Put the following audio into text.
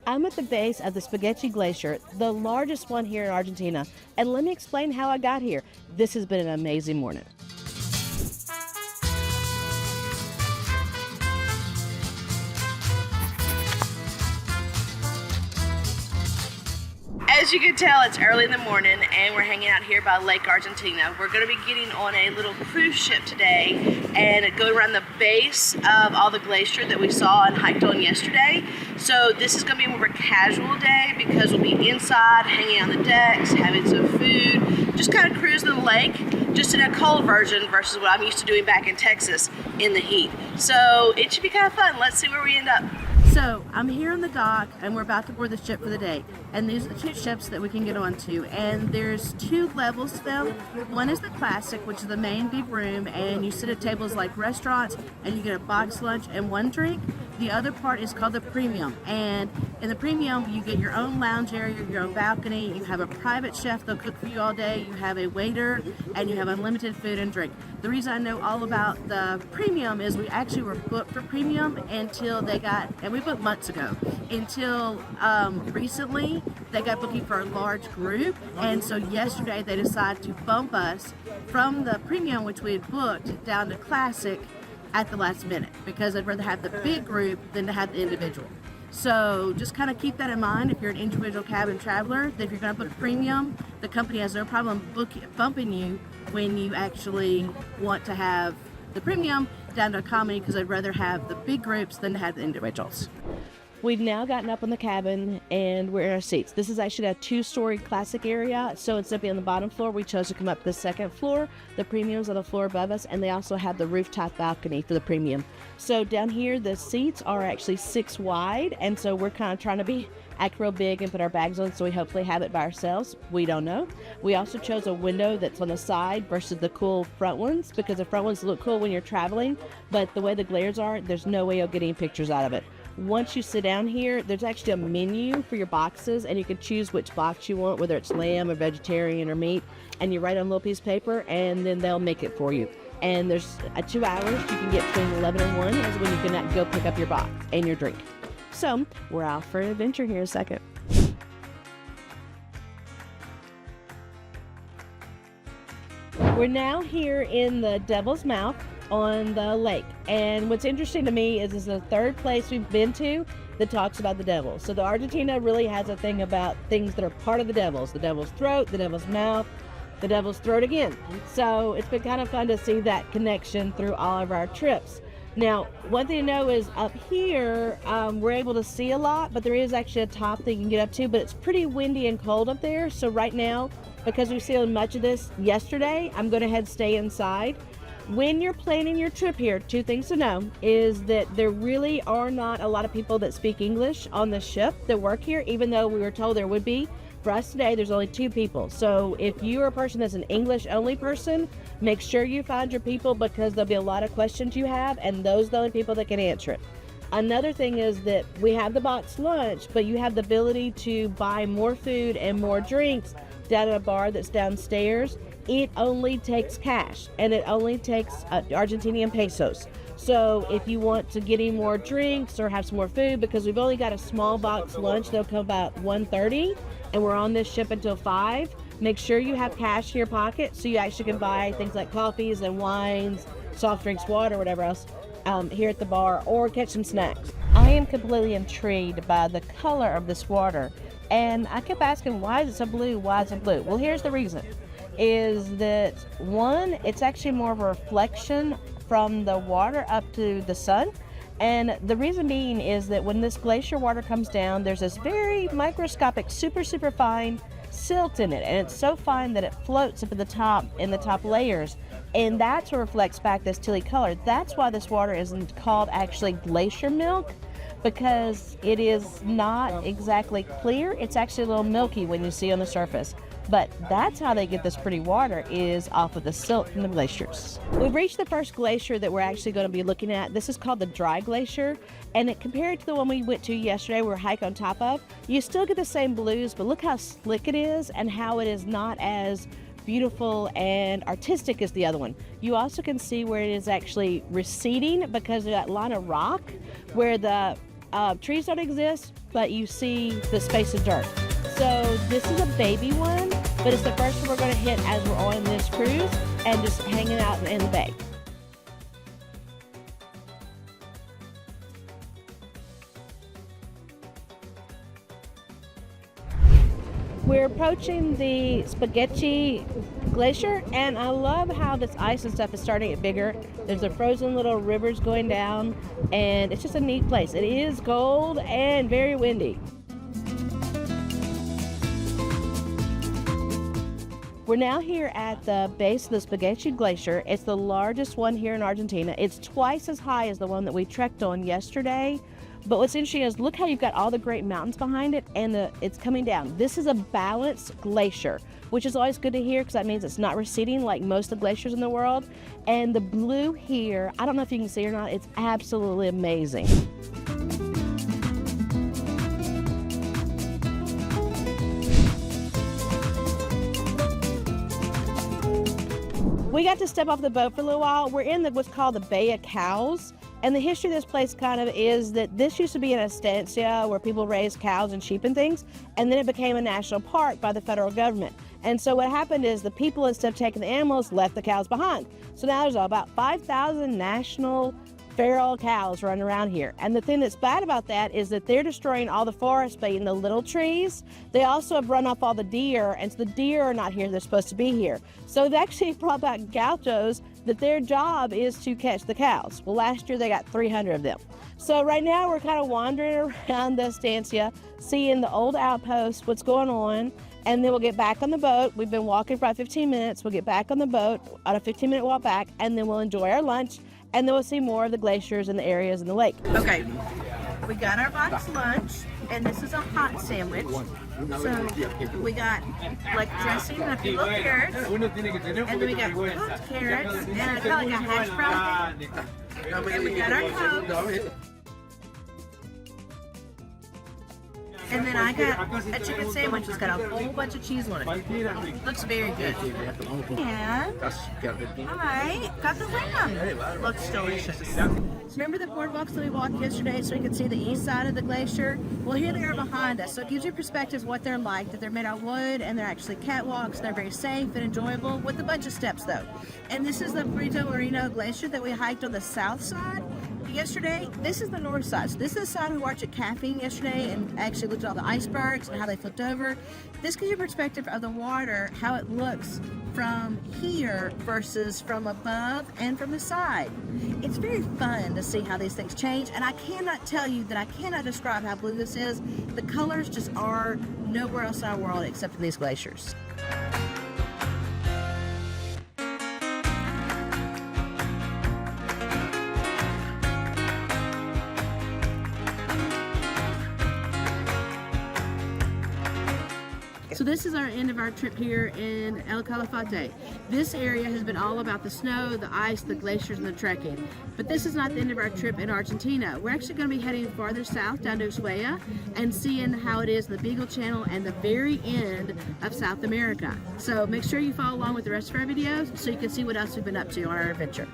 I'm at the base of the Spaghetti Glacier, the largest one here in Argentina, and let me explain how I got here. This has been an amazing morning. As you can tell, it's early in the morning and we're hanging out here by Lake Argentino. We're going to be getting on a little cruise ship today and go around the base of all the glacier that we saw and hiked on yesterday. So this is going to be more of a casual day because we'll be inside, hanging on the decks, having some food, just kind of cruising the lake, just in a cold version versus what I'm used to doing back in Texas in the heat. So it should be kind of fun. Let's see where we end up. So I'm here on the dock and we're about to board the ship for the day. And these are the two ships that we can get onto. And there's two levels to them. One is the classic, which is the main big room, and you sit at tables like restaurants and you get a box lunch and one drink. The other part is called the premium. And in the premium, you get your own lounge area, your own balcony, you have a private chef that'll cook for you all day, you have a waiter, and you have unlimited food and drink. The reason I know all about the premium is we actually were booked for premium until they got, and we booked months ago, until recently they got booking for a large group. And so yesterday they decided to bump us from the premium, which we had booked, down to classic at the last minute because I'd rather have the big group than to have the individual. So just kind of keep that in mind if you're an individual cabin traveler, that if you're going to book premium, the company has no problem bumping you when you actually want to have the premium down to economy because I'd rather have the big groups than to have the individuals. We've now gotten up on the cabin and we're in our seats. This is actually a two-story classic area, so instead of being on the bottom floor, we chose to come up to the second floor. The premium's on the floor above us, and they also have the rooftop balcony for the premium. So down here, the seats are actually 6 wide, and so we're kind of trying to act real big and put our bags on, so we hopefully have it by ourselves. We don't know. We also chose a window that's on the side versus the cool front ones, because the front ones look cool when you're traveling, but the way the glares are, there's no way you'll get any pictures out of it. Once you sit down here, there's actually a menu for your boxes, and you can choose which box you want, whether it's lamb or vegetarian or meat, and you write on a little piece of paper, and then they'll make it for you. And there's 2 hours you can get between 11 and 1 is when you can go pick up your box and your drink. So we're out for an adventure here in a second. We're now here in the Devil's Mouth on the lake, and what's interesting to me is it's the third place we've been to that talks about the devil. So the Argentina really has a thing about things that are part of the devil's throat, the devil's mouth, the devil's throat again. So it's been kind of fun to see that connection through all of our trips. Now, one thing to know is up here, we're able to see a lot, but there is actually a top that you can get up to, but it's pretty windy and cold up there. So right now, because we've seen much of this yesterday, I'm going to head stay inside. When you're planning your trip here, 2 things to know is that there really are not a lot of people that speak English on the ship that work here, even though we were told there would be. For us today, there's only 2 people. So if you're a person that's an English only person, make sure you find your people because there'll be a lot of questions you have, and those are the only people that can answer it. Another thing is that we have the box lunch, but you have the ability to buy more food and more drinks down at a bar that's downstairs. It only takes cash, and it only takes Argentinian pesos. So if you want to get any more drinks or have some more food, because we've only got a small box lunch, they'll come about 1:30, and we're on this ship until 5. Make sure you have cash in your pocket so you actually can buy things like coffees and wines, soft drinks, water, whatever else here at the bar, or catch some snacks. I am completely intrigued by the color of this water, and I kept asking, why is it so blue? Why is it blue? Well, here's the reason. Is that one, it's actually more of a reflection from the water up to the sun. And the reason being is that when this glacier water comes down, there's this very microscopic, super fine silt in it. And it's so fine that it floats up at the top in the top layers. And that's what reflects back this tealy color. That's why this water isn't called actually glacier milk, because it is not exactly clear. It's actually a little milky when you see on the surface. But that's how they get this pretty water, is off of the silt from the glaciers. We've reached the first glacier that we're actually going to be looking at. This is called the Dry Glacier, and it compared to the one we went to yesterday, we were hiking on top of, you still get the same blues, but look how slick it is and how it is not as beautiful and artistic as the other one. You also can see where it is actually receding because of that line of rock where the trees don't exist, but you see the space of dirt. So this is a baby one, but it's the first one we're going to hit as we're on this cruise and just hanging out in the bay. We're approaching the Spaghetti Glacier, and I love how this ice and stuff is starting to get bigger. There's the frozen little rivers going down, and it's just a neat place. It is cold and very windy. We're now here at the base of the Spaghetti Glacier. It's the largest one here in Argentina. It's twice as high as the one that we trekked on yesterday. But what's interesting is look how you've got all the great mountains behind it, and it's coming down. This is a balanced glacier, which is always good to hear because that means it's not receding like most of the glaciers in the world. And the blue here, I don't know if you can see or not, it's absolutely amazing. We got to step off the boat for a little while. We're in what's called the Bay of Cows. And the history of this place kind of is that this used to be an estancia where people raised cows and sheep and things, and then it became a national park by the federal government. And so what happened is the people, instead of taking the animals, left the cows behind. So now there's about 5,000 national feral cows running around here. And the thing that's bad about that is that they're destroying all the forest by eating the little trees. They also have run off all the deer, and so the deer are not here. They're supposed to be here. So they actually brought back gauchos that their job is to catch the cows. Well, last year they got 300 of them. So right now we're kind of wandering around the estancia, seeing the old outpost, what's going on, and then we'll get back on the boat. We've been walking for about 15 minutes. We'll get back on the boat on a 15-minute walk back, and then we'll enjoy our lunch, and then we'll see more of the glaciers and the areas in the lake. Okay, we got our box lunch, and this is a hot sandwich. So we got like dressing with little carrots, and then we got cooked carrots, and I kind of like a hash brown thing. And we got our Coke. And then I got a chicken sandwich that's got a whole bunch of cheese on it. Looks very good. And I got the lamb. Looks delicious. Remember the boardwalks that we walked yesterday so we could see the east side of the glacier? Well, here they are behind us. So it gives you perspective of what they're like, that they're made out of wood and they're actually catwalks. They're very safe and enjoyable with a bunch of steps though. And this is the Pristine Glacier that we hiked on the south side yesterday. This is the north side. So this is the side we watched at camping yesterday and actually looked at all the icebergs and how they flipped over. This gives you perspective of the water, how it looks from here versus from above and from the side. It's very fun to see how these things change, and I cannot tell you that I cannot describe how blue this is. The colors just are nowhere else in our world except in these glaciers. So this is our end of our trip here in El Calafate. This area has been all about the snow, the ice, the glaciers, and the trekking. But this is not the end of our trip in Argentina. We're actually going to be heading farther south down to Ushuaia and seeing how it is in the Beagle Channel and the very end of South America. So make sure you follow along with the rest of our videos so you can see what else we've been up to on our adventure.